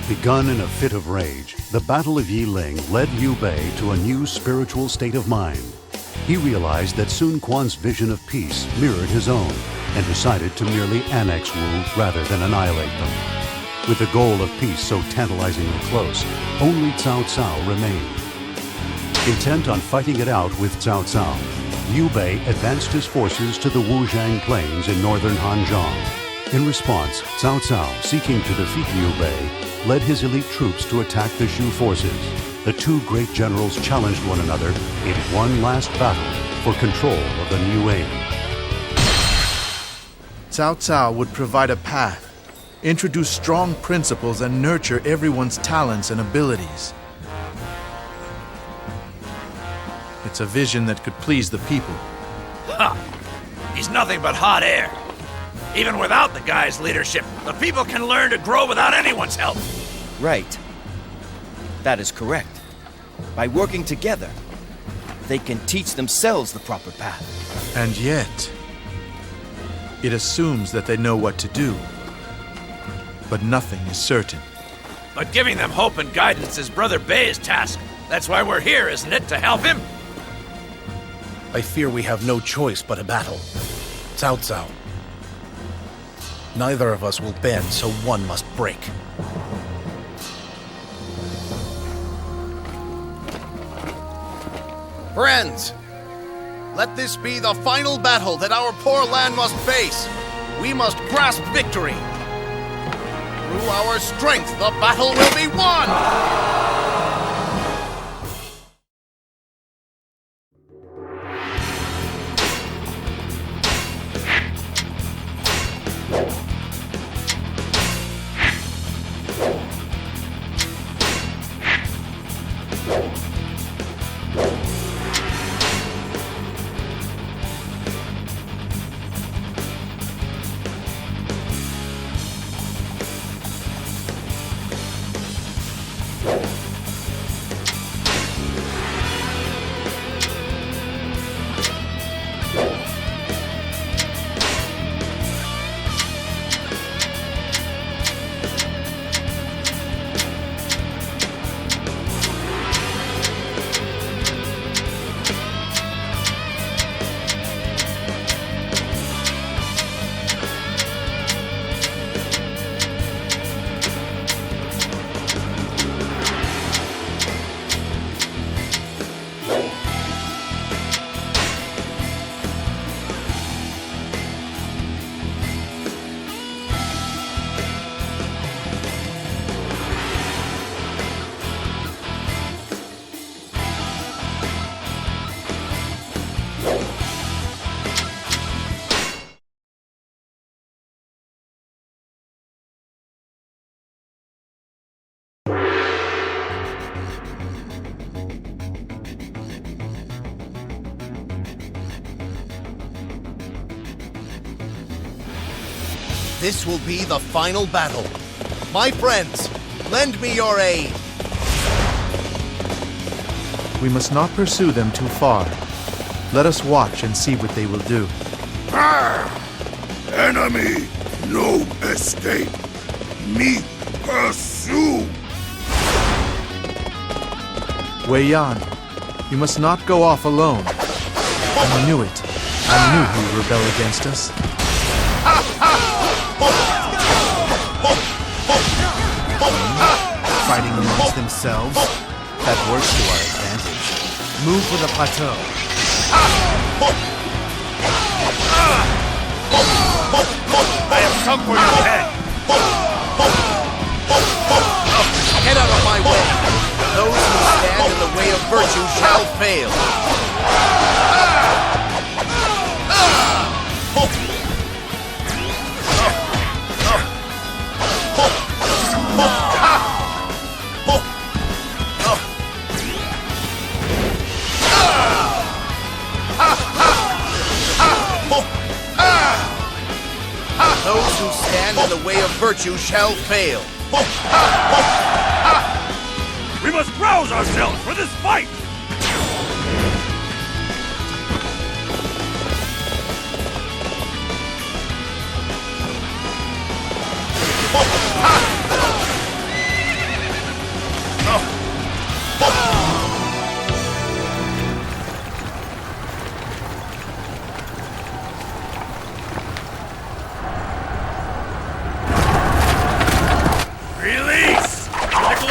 Begun in a fit of rage, the Battle of Yiling led Liu Bei to a new spiritual state of mind. He realized that Sun Quan's vision of peace mirrored his own and decided to merely annex Wu rather than annihilate them. With the goal of peace so tantalizingly close, only Cao Cao remained. Intent on fighting it out with Cao Cao, Liu Bei advanced his forces to the Wuzhang Plains in northern Hanzhong. In response, Cao Cao, seeking to defeat Liu Bei, led his elite troops to attack the Shu forces. The two great generals challenged one another in one last battle for control of the new aim. Cao Cao would provide a path, introduce strong principles, and nurture everyone's talents and abilities. It's a vision that could please the people. Ha! He's nothing but hot air. Even without the guy's leadership, the people can learn to grow without anyone's help. Right. That is correct. By working together, they can teach themselves the proper path. And yet, it assumes that they know what to do. But nothing is certain. But giving them hope and guidance is Brother Bei's task. That's why we're here, isn't it? To help him? I fear we have no choice but a battle. Cao Cao. Neither of us will bend, so one must break. Friends, let this be the final battle that our poor land must face. We must grasp victory. Through our strength, the battle will be won! This will be the final battle. My friends, lend me your aid. We must not pursue them too far. Let us watch and see what they will do. Enemy, no escape. Me pursue. Wei Yan, you must not go off alone. I knew it. I knew he would rebel against us. Fighting amongst themselves? That works to our advantage. Move for the plateau. I have come for your head. Get out of my way. Those who stand in the way of virtue shall fail. Those who stand in the way of virtue shall fail. We must rouse ourselves for this fight!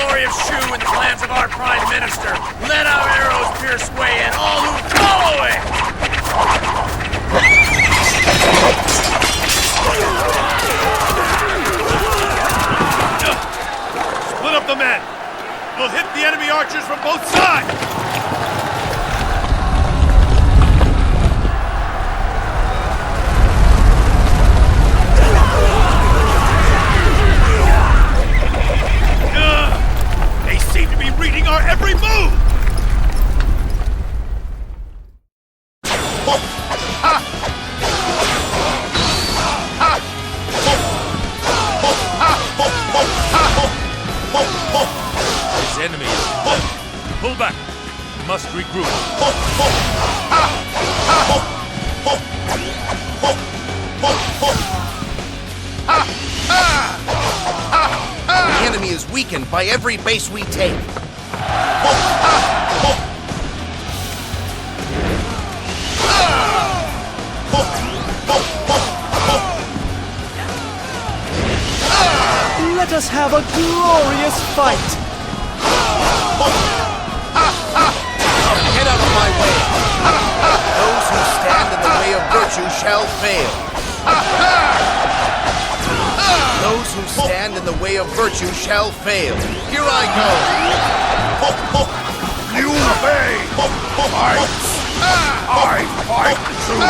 glory of Shu and the plans of our Prime Minister, let our arrows pierce way and all who follow it! Split up the men! We'll hit the enemy archers from both sides! They seem to be reading our every move! This enemy is left. Pull back. We must regroup. The enemy is weakened by every base we take. Let us have a glorious fight! Get out of my way! Those who stand in the way of virtue shall fail. Those who stand in the way of virtue shall fail. Here I go! Liu Bei fights! I fight too!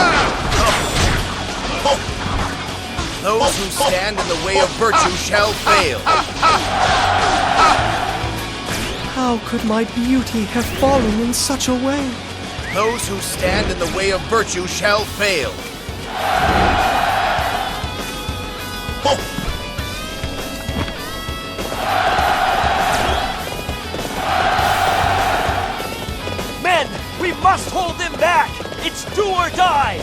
Those who stand in the way of virtue shall fail. How could my beauty have fallen in such a way? Those who stand in the way of virtue shall fail. Men, we must hold them back! It's do or die!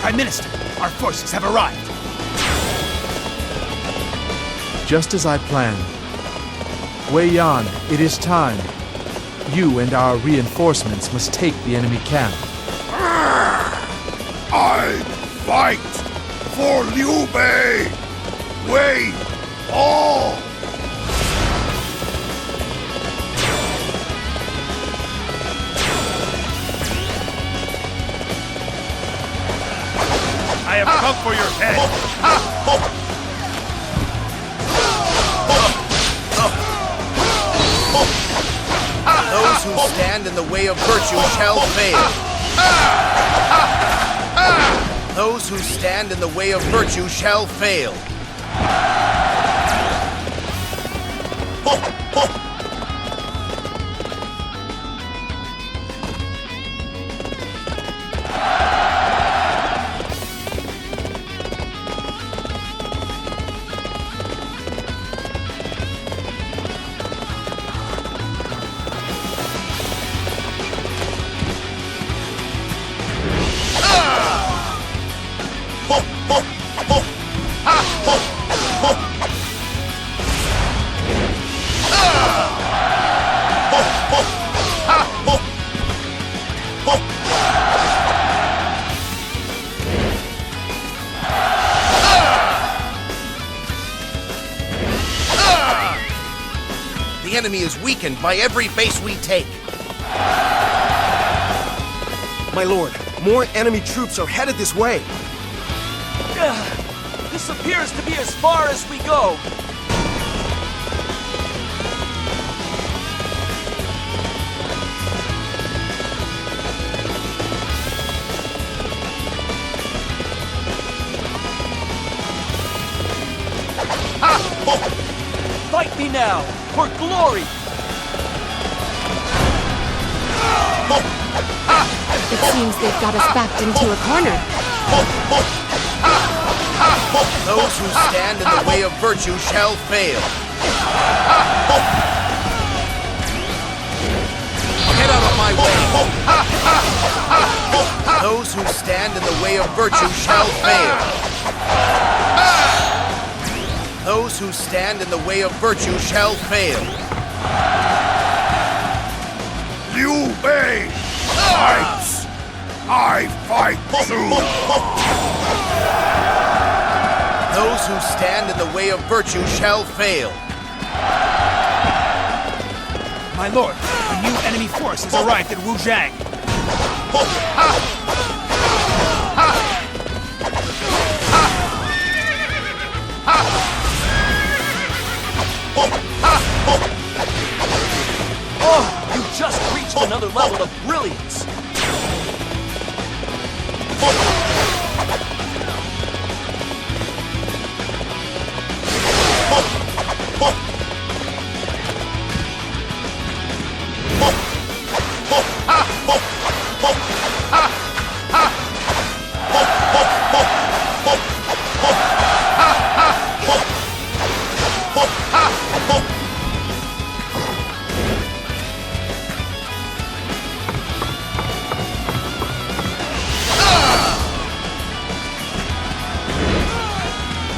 Prime Minister, our forces have arrived. Just as I planned. Wei Yan, it is time. You and our reinforcements must take the enemy camp. I fight for Liu Bei! Wait! All! I have come for your head. Those who stand in the way of virtue shall fail. Those who stand in the way of virtue shall fail. The enemy is weakened by every base we take. My lord, more enemy troops are headed this way. This appears to be as far as we go. Fight me now, for glory! It seems they've got us backed into a corner. Those who stand in the way of virtue shall fail. Get out of my way! Those who stand in the way of virtue shall fail. Those who stand in the way of virtue shall fail. Liu Bei fights! I fight too! Those who stand in the way of virtue shall fail. My lord, a new enemy force has arrived at Zhang. Oh, you just reached another level of brilliance.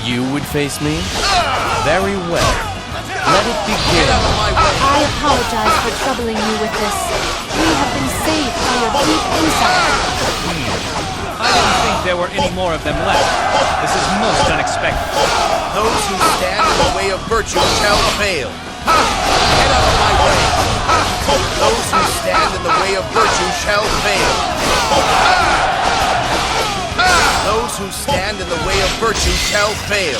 You would face me? Very well. Let it begin. I apologize for troubling you with this. We have been saved by your deep insight. I didn't think there were any more of them left. This is most unexpected. Those who stand in the way of virtue shall fail. Get out of my way. Those who stand in the way of virtue shall fail. Those who stand in the way of virtue shall fail.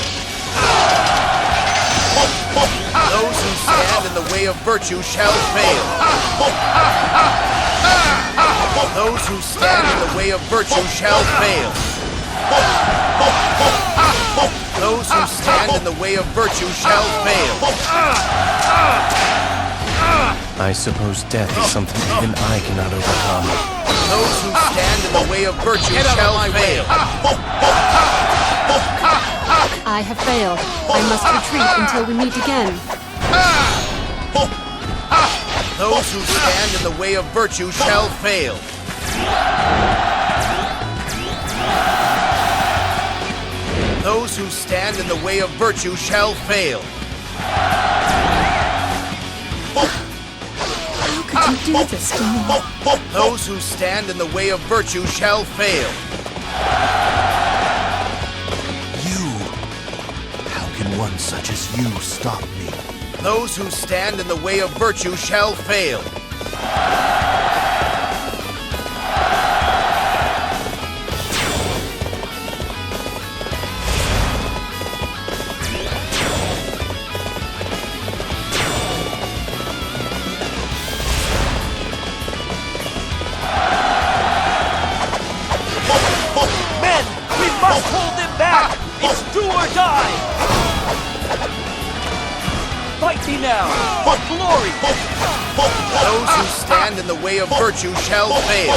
Those who stand in the way of virtue shall fail. Those who stand in the way of virtue shall fail. Those who stand in the way of virtue shall fail. I suppose death is something even I cannot overcome. Those who stand in the way of virtue shall fail. I have failed. I must retreat until we meet again. Those who stand in the way of virtue shall fail. Those who stand in the way of virtue shall fail. How could you do this to me? Those who stand in the way of virtue shall fail. How can one such as you stop me? Those who stand in the way of virtue shall fail. Men, we must hold them back! It's do or die! Fight me now, for glory! Those who stand in the way of virtue shall fail.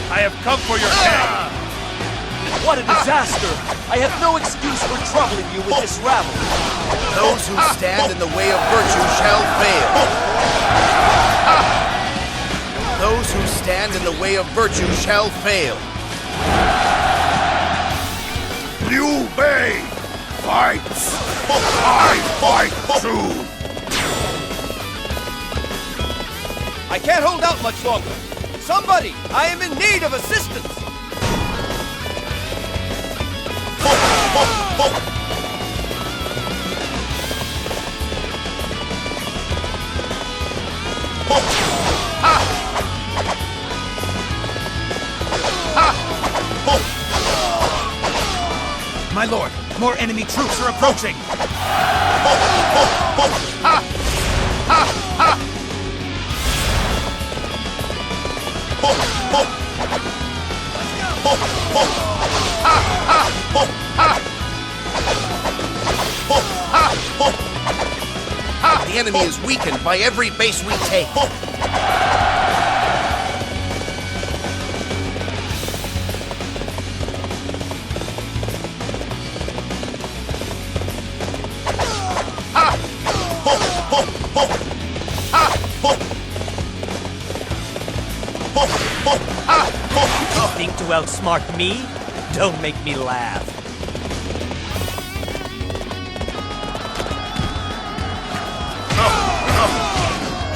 I have come for your head. What a disaster! I have no excuse for troubling you with this rabble. Those who stand in the way of virtue shall fail. Those who stand in the way of virtue shall fail. Liu Bei fights! I fight too! I can't hold out much longer. Somebody! I am in need of assistance! My lord, more enemy troops are approaching! The enemy is weakened by every base we take. You think to outsmart me? Don't make me laugh.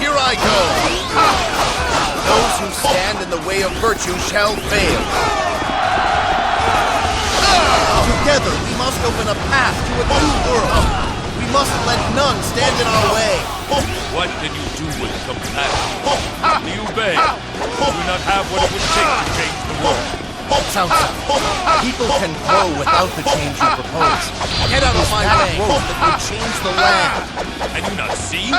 Here I go! Those who stand in the way of virtue shall fail. Together we must open a path to a new world. We must let none stand in our way. What can you do with compassion? Liu Bei, you do not have what it would take to change the world. Cao Cao, people can grow without the change you propose. Get out of my way! Growth that would change the land. Can you not see?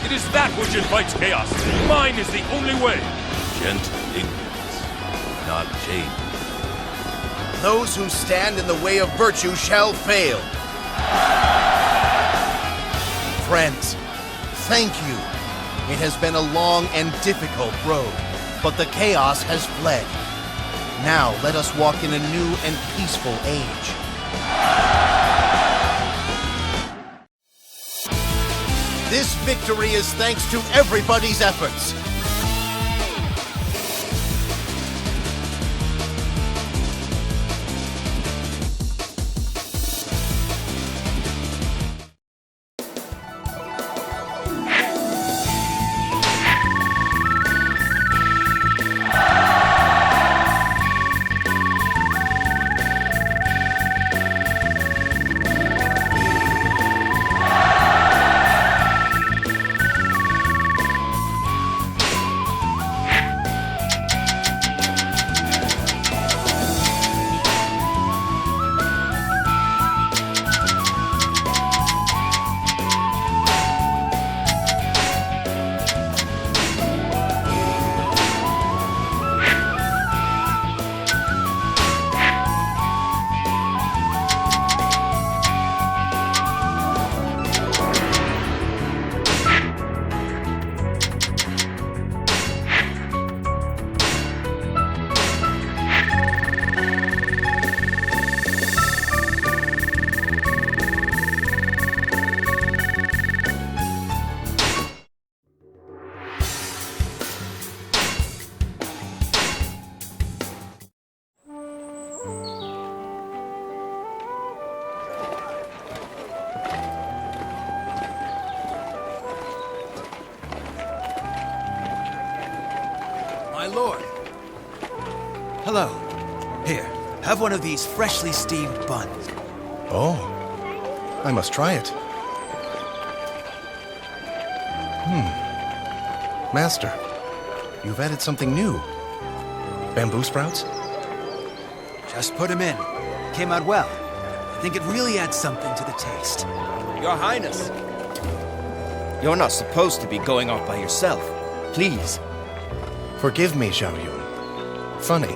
It is that which invites chaos. Mine is the only way. Gentle ignorance, not change. Those who stand in the way of virtue shall fail. Friends, thank you. It has been a long and difficult road, but the chaos has fled. Now let us walk in a new and peaceful age. This victory is thanks to everybody's efforts. My lord. Hello. Here, have one of these freshly steamed buns. Oh, I must try it. Master, you've added something new. Bamboo sprouts? Just put them in. Came out well. I think it really adds something to the taste. Your Highness, you're not supposed to be going off by yourself. Please. Forgive me, Zhang Yun. Funny,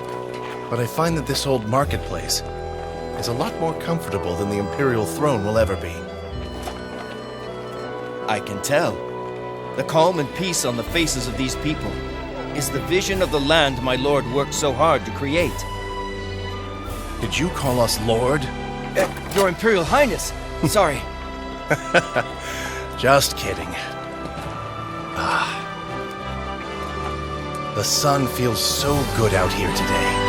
but I find that this old marketplace is a lot more comfortable than the Imperial throne will ever be. I can tell. The calm and peace on the faces of these people is the vision of the land my lord worked so hard to create. Did you call us Lord? Your Imperial Highness! Sorry. Just kidding. The sun feels so good out here today.